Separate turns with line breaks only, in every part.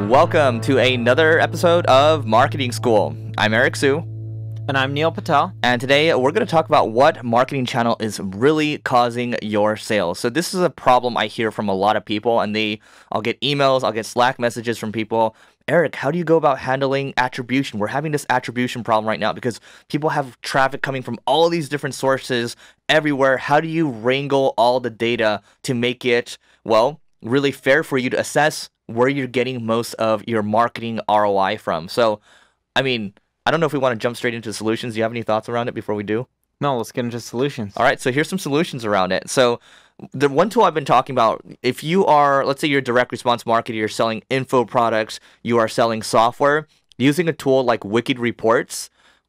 Welcome to another episode of Marketing School. I'm Eric Siu.
And I'm Neil Patel.
And today we're going to talk about what marketing channel is really causing your sales. So this is a problem I hear from a lot of people, and I'll get emails, I'll get Slack messages from people. Eric, how do you go about handling attribution? We're having this attribution problem right now because people have traffic coming from all these different sources everywhere. How do you wrangle all the data to make it, well, really fair for you to assess where you're getting most of your marketing ROI from? So, I mean, I don't know if we want to jump straight into solutions. Do you have any thoughts around it before we do?
No, let's get into solutions.
All right, so here's some solutions around it. So the one tool I've been talking about, if you are, let's say you're a direct response marketer, you're selling info products, you are selling software, using a tool like Wicked Reports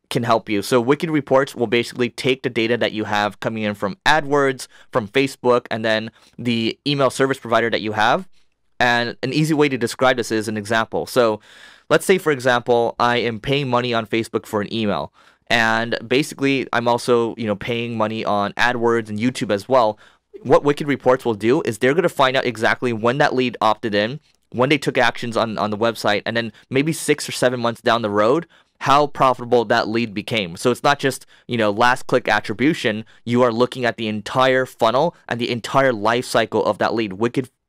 can help you. So Wicked Reports will basically take the data that you have coming in from AdWords, from Facebook, and then the email service provider that you have. And an easy way to describe this is an example. So let's say, for example, I am paying money on Facebook for an email. And basically, I'm also, paying money on AdWords and YouTube as well. What Wicked Reports will do is they're going to find out exactly when that lead opted in, when they took actions on the website, and then maybe 6 or 7 months down the road, how profitable that lead became. So it's not just, last click attribution. You are looking at the entire funnel and the entire life cycle of that lead.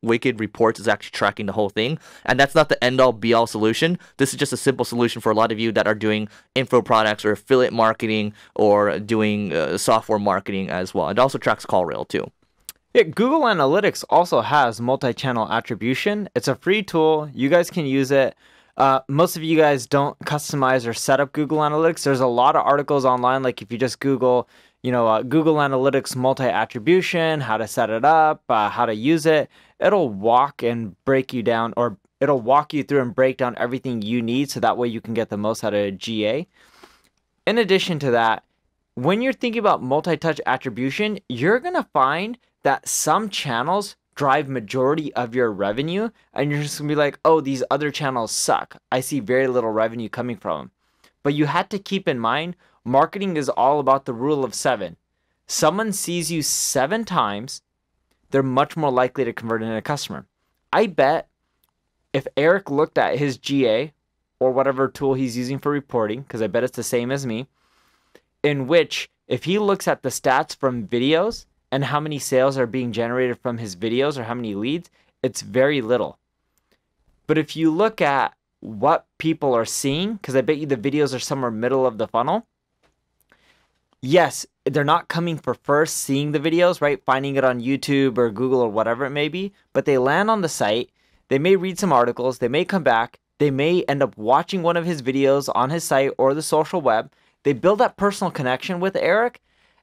Wicked Reports is actually tracking the whole thing. And that's not the end-all be-all solution. This is just a simple solution for a lot of you that are doing info products or affiliate marketing or doing software marketing as well. It also tracks CallRail too.
Yeah, Google Analytics also has multi-channel attribution. It's a free tool. You guys can use it. Most of you guys don't customize or set up Google Analytics. There's a lot of articles online, like if you just Google, Google Analytics multi-attribution, how to set it up, how to use it, it'll walk and break you down, or it'll walk you through and break down everything you need so that way you can get the most out of GA. In addition to that, when you're thinking about multi-touch attribution, you're going to find that some channels drive majority of your revenue, and you're just gonna be like, oh, these other channels suck. I see very little revenue coming from them. But you had to keep in mind, marketing is all about the rule of 7. Someone sees you 7 times, they're much more likely to convert into a customer. I bet if Eric looked at his GA or whatever tool he's using for reporting, because I bet it's the same as me, in which if he looks at the stats from videos and how many sales are being generated from his videos or how many leads, it's very little. But if you look at what people are seeing, because I bet you the videos are somewhere middle of the funnel, yes, they're not coming for first seeing the videos, right? Finding it on YouTube or Google or whatever it may be, but they land on the site, they may read some articles, they may come back, they may end up watching one of his videos on his site or the social web, they build that personal connection with Eric,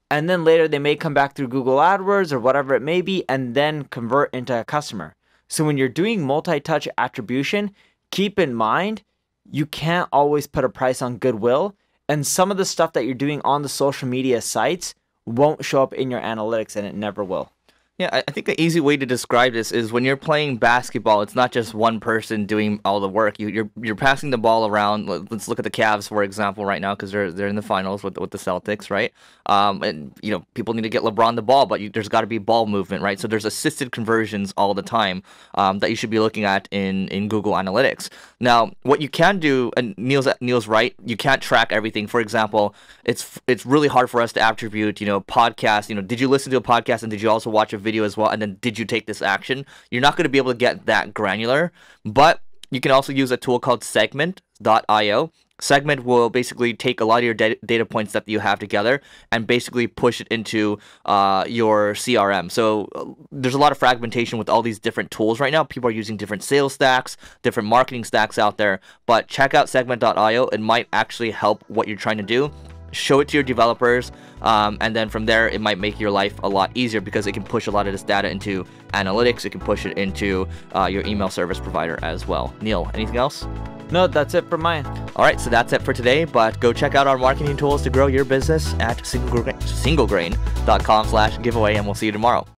and then later they may come back through Google AdWords or whatever it may be and then convert into a customer. So when you're doing multi-touch attribution, keep in mind, you can't always put a price on goodwill. And some of the stuff that you're doing on the social media sites won't show up in your analytics, and it never will.
Yeah, I think an easy way to describe this is when you're playing basketball, it's not just one person doing all the work. You're passing the ball around. Let's look at the Cavs, for example, right now, because they're in the finals with the Celtics, right? And people need to get LeBron the ball, but there's got to be ball movement, right? So there's assisted conversions all the time that you should be looking at in Google Analytics. Now, what you can do, and Neil's right, you can't track everything. For example, it's really hard for us to attribute, podcasts. Did you listen to a podcast and did you also watch a video as well, and then did you take this action? You're not going to be able to get that granular, but you can also use a tool called segment.io. Segment will basically take a lot of your data points that you have together and basically push it into your CRM. So there's a lot of fragmentation with all these different tools right now. People are using different sales stacks, different marketing stacks out there, but check out segment.io. It might actually help what you're trying to do. Show it to your developers, and then from there it might make your life a lot easier because it can push a lot of this data into analytics. It can push it into your email service provider as well. Neil, anything else?
No, that's it for mine.
All right, so that's it for today, but go check out our marketing tools to grow your business at singlegrain.com/giveaway, and we'll see you tomorrow.